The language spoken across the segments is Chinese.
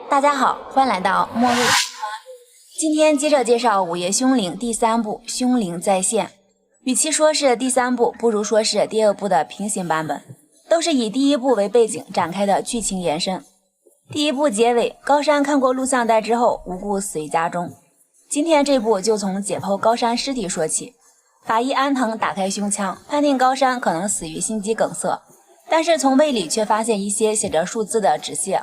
大家好，欢迎来到末日。今天接着介绍《午夜凶铃》第3部《凶铃再现》。与其说是第3部，不如说是第2部的平行版本，都是以第1部为背景展开的剧情延伸。第1部结尾，高山看过录像带之后无故死于家中。今天这部就从解剖高山尸体说起。法医安藤打开胸腔，判定高山可能死于心肌梗塞，但是从胃里却发现一些写着数字的纸屑。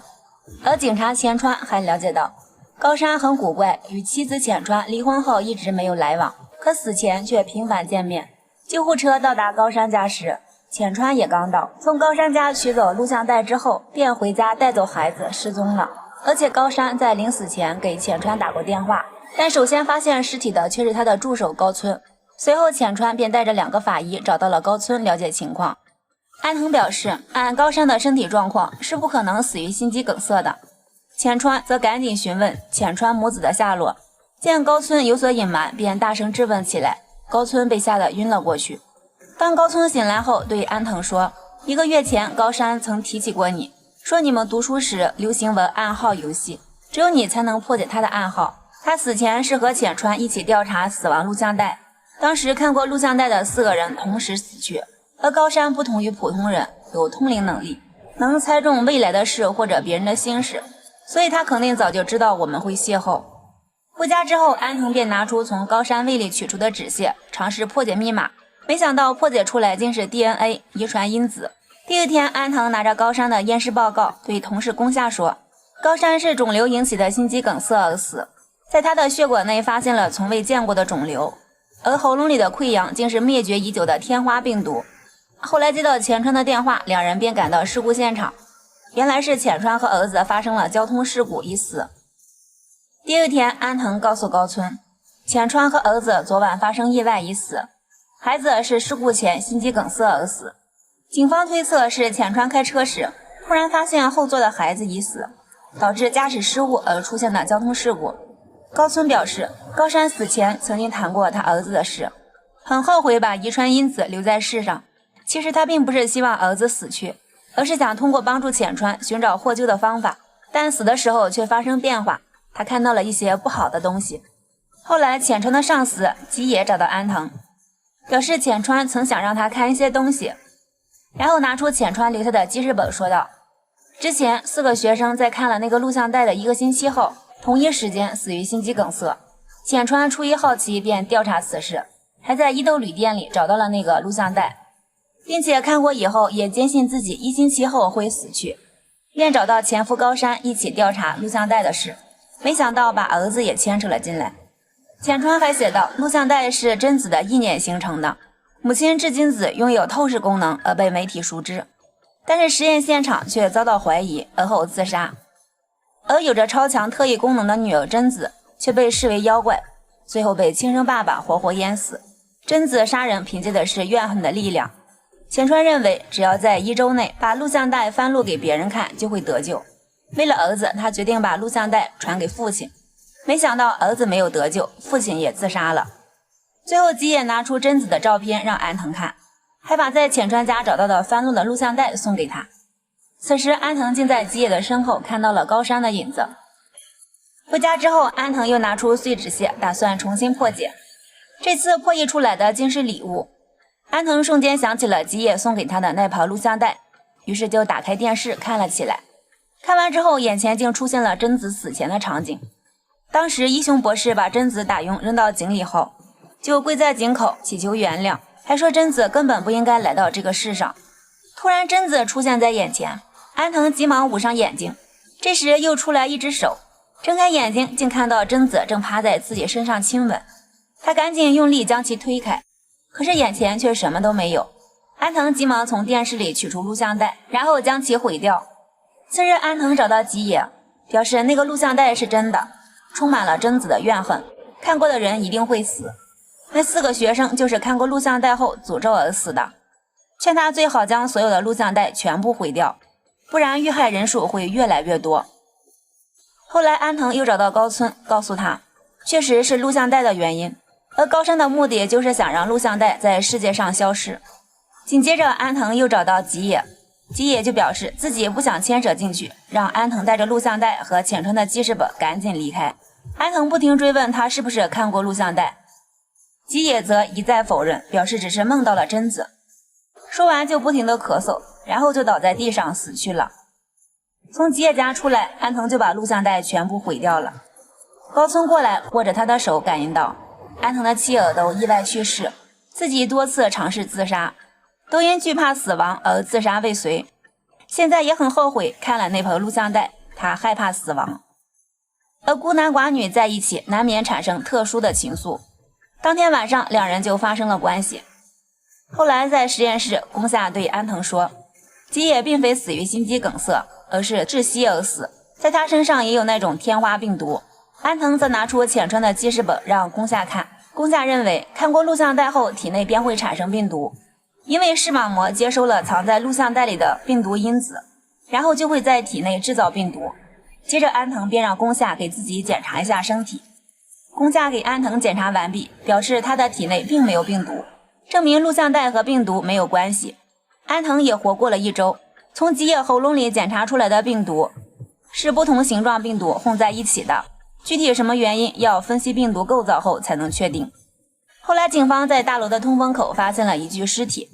而警察钱川还了解到，高山很古怪，与妻子浅川离婚后一直没有来往，可死前却频繁见面。救护车到达高山家时，浅川也刚到，从高山家取走录像带之后，便回家带走孩子失踪了。而且高山在临死前给浅川打过电话，但首先发现尸体的却是他的助手高村。随后浅川便带着2个法医找到了高村了解情况。安藤表示，按高山的身体状况是不可能死于心肌梗塞的。浅川则赶紧询问浅川母子的下落，见高村有所隐瞒，便大声质问起来。高村被吓得晕了过去。当高村醒来后，对安藤说，1个月前高山曾提起过你，说你们读书时流行玩暗号游戏，只有你才能破解他的暗号。他死前是和浅川一起调查死亡录像带，当时看过录像带的4个人同时死去。而高山不同于普通人，有通灵能力，能猜中未来的事或者别人的心事，所以他肯定早就知道我们会邂逅。回家之后，安藤便拿出从高山胃里取出的纸屑，尝试破解密码，没想到破解出来竟是 DNA 遗传因子。第2天，安藤拿着高山的验尸报告对同事宫下说，高山是肿瘤引起的心肌梗塞而死，在他的血管内发现了从未见过的肿瘤，而喉咙里的溃疡竟是灭绝已久的天花病毒。后来接到浅川的电话，2人便赶到事故现场，原来是浅川和儿子发生了交通事故已死。第2天，安藤告诉高村，浅川和儿子昨晚发生意外已死，孩子是事故前心肌梗塞而死。警方推测是浅川开车时突然发现后座的孩子已死，导致驾驶失误而出现的交通事故。高村表示，高山死前曾经谈过他儿子的事，很后悔把遗传因子留在世上。其实他并不是希望儿子死去，而是想通过帮助浅川寻找获救的方法，但死的时候却发生变化，他看到了一些不好的东西。后来浅川的上司吉野找到安藤，表示浅川曾想让他看一些东西，然后拿出浅川留下的记事本说道，之前4个学生在看了那个录像带的1个星期后，同一时间死于心肌梗塞。浅川出于好奇便调查此事，还在伊豆旅店里找到了那个录像带，并且看过以后也坚信自己1星期后会死去，便找到前夫高山一起调查录像带的事，没想到把儿子也牵扯了进来。浅川还写道，录像带是贞子的意念形成的，母亲志津子拥有透视功能而被媒体熟知，但是实验现场却遭到怀疑而后自杀。而有着超强特异功能的女儿贞子却被视为妖怪，最后被亲生爸爸活活淹死。贞子杀人凭借的是怨恨的力量。浅川认为只要在1周内把录像带翻录给别人看就会得救。为了儿子，他决定把录像带传给父亲，没想到儿子没有得救，父亲也自杀了。最后吉野拿出贞子的照片让安藤看，还把在浅川家找到的翻录的录像带送给他。此时安藤竟在吉野的身后看到了高山的影子。回家之后，安藤又拿出碎纸屑打算重新破解，这次破译出来的竟是礼物。安藤瞬间想起了吉野送给他的那盘录像带，于是就打开电视看了起来。看完之后，眼前竟出现了贞子死前的场景。当时一雄博士把贞子打晕扔到井里后，就跪在井口祈求原谅，还说贞子根本不应该来到这个世上。突然贞子出现在眼前，安藤急忙捂上眼睛，这时又出来一只手，睁开眼睛竟看到贞子正趴在自己身上亲吻，他赶紧用力将其推开，可是眼前却什么都没有。安藤急忙从电视里取出录像带，然后将其毁掉。次日安藤找到吉野，表示那个录像带是真的，充满了贞子的怨恨，看过的人一定会死。那4个学生就是看过录像带后诅咒而死的，劝他最好将所有的录像带全部毁掉，不然遇害人数会越来越多。后来安藤又找到高村，告诉他确实是录像带的原因，而高山的目的就是想让录像带在世界上消失。紧接着安藤又找到吉野，吉野就表示自己不想牵扯进去，让安藤带着录像带和浅川的记事本赶紧离开。安藤不停追问他是不是看过录像带，吉野则一再否认，表示只是梦到了贞子。说完就不停地咳嗽，然后就倒在地上死去了。从吉野家出来，安藤就把录像带全部毁掉了。高村过来握着他的手，感应到安藤的妻儿都意外去世，自己多次尝试自杀，都因惧怕死亡而自杀未遂。现在也很后悔看了那盆录像带，他害怕死亡。而孤男寡女在一起难免产生特殊的情愫，当天晚上两人就发生了关系。后来在实验室，宫下对安藤说，吉野并非死于心肌梗塞，而是窒息而死，在他身上也有那种天花病毒。安藤则拿出浅川的记事本让宫下看，宫下认为看过录像带后体内便会产生病毒，因为视网膜接收了藏在录像带里的病毒因子，然后就会在体内制造病毒。接着安藤便让宫下给自己检查一下身体，宫下给安藤检查完毕，表示他的体内并没有病毒，证明录像带和病毒没有关系。安藤也活过了1周，从吉野喉咙里检查出来的病毒是不同形状病毒混在一起的，具体什么原因要分析病毒构造后才能确定。后来警方在大楼的通风口发现了一具尸体，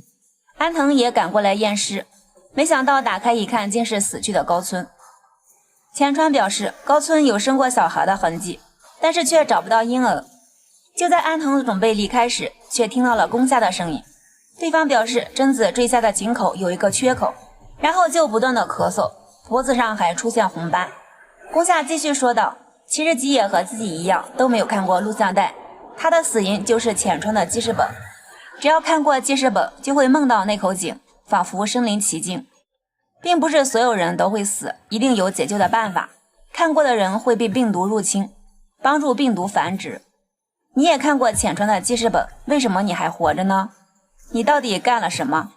安藤也赶过来验尸，没想到打开一看，竟是死去的高村。浅川表示高村有生过小孩的痕迹，但是却找不到婴儿。就在安藤准备离开时，却听到了宫下的声音，对方表示贞子坠下的井口有一个缺口，然后就不断的咳嗽，脖子上还出现红斑。宫下继续说道，其实吉野和自己一样都没有看过录像带，他的死因就是浅川的记事本，只要看过记事本就会梦到那口井，仿佛身临其境。并不是所有人都会死，一定有解救的办法，看过的人会被病毒入侵，帮助病毒繁殖。你也看过浅川的记事本，为什么你还活着呢？你到底干了什么？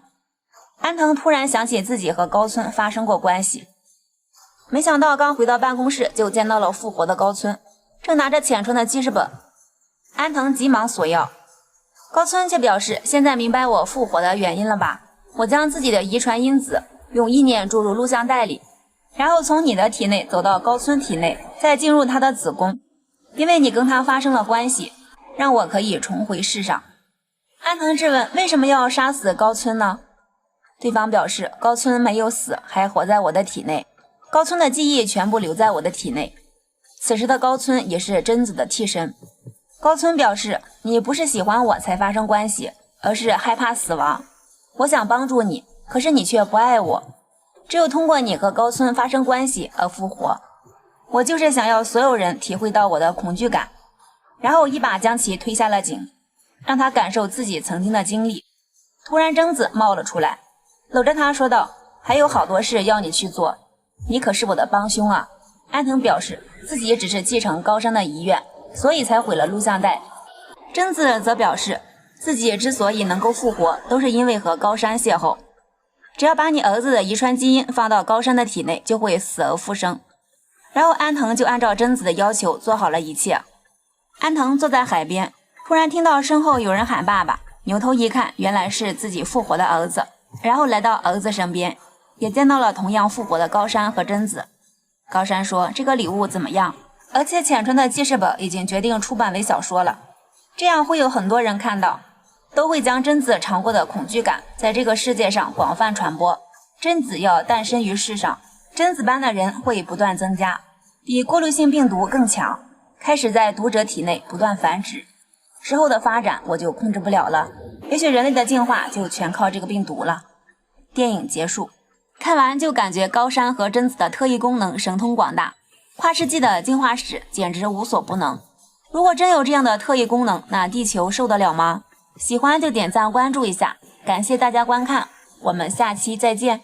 安藤突然想起自己和高村发生过关系，没想到刚回到办公室就见到了复活的高村，正拿着浅川的记事本。安藤急忙索要，高村却表示现在明白我复活的原因了吧？我将自己的遗传因子用意念注入录像带里，然后从你的体内走到高村体内，再进入他的子宫，因为你跟他发生了关系，让我可以重回世上。安藤质问为什么要杀死高村呢？对方表示高村没有死，还活在我的体内，高村的记忆全部留在我的体内。此时的高村也是贞子的替身。高村表示你不是喜欢我才发生关系，而是害怕死亡。我想帮助你，可是你却不爱我，只有通过你和高村发生关系而复活。我就是想要所有人体会到我的恐惧感，然后一把将其推下了井，让他感受自己曾经的经历。突然贞子冒了出来，搂着他说道，还有好多事要你去做，你可是我的帮凶啊。安藤表示自己只是继承高山的遗愿，所以才毁了录像带。贞子则表示自己之所以能够复活，都是因为和高山邂逅，只要把你儿子的遗传基因放到高山的体内，就会死而复生。然后安藤就按照贞子的要求做好了一切。安藤坐在海边，突然听到身后有人喊爸爸，扭头一看，原来是自己复活的儿子，然后来到儿子身边，也见到了同样复活的高山和贞子。高山说这个礼物怎么样？而且浅川的记事本已经决定出版为小说了，这样会有很多人看到，都会将贞子尝过的恐惧感在这个世界上广泛传播。贞子要诞生于世上，贞子般的人会不断增加，比过滤性病毒更强，开始在读者体内不断繁殖。之后的发展我就控制不了了，也许人类的进化就全靠这个病毒了。电影结束，看完就感觉高山和贞子的特异功能神通广大，跨世纪的进化史简直无所不能。如果真有这样的特异功能，那地球受得了吗？喜欢就点赞关注一下，感谢大家观看，我们下期再见。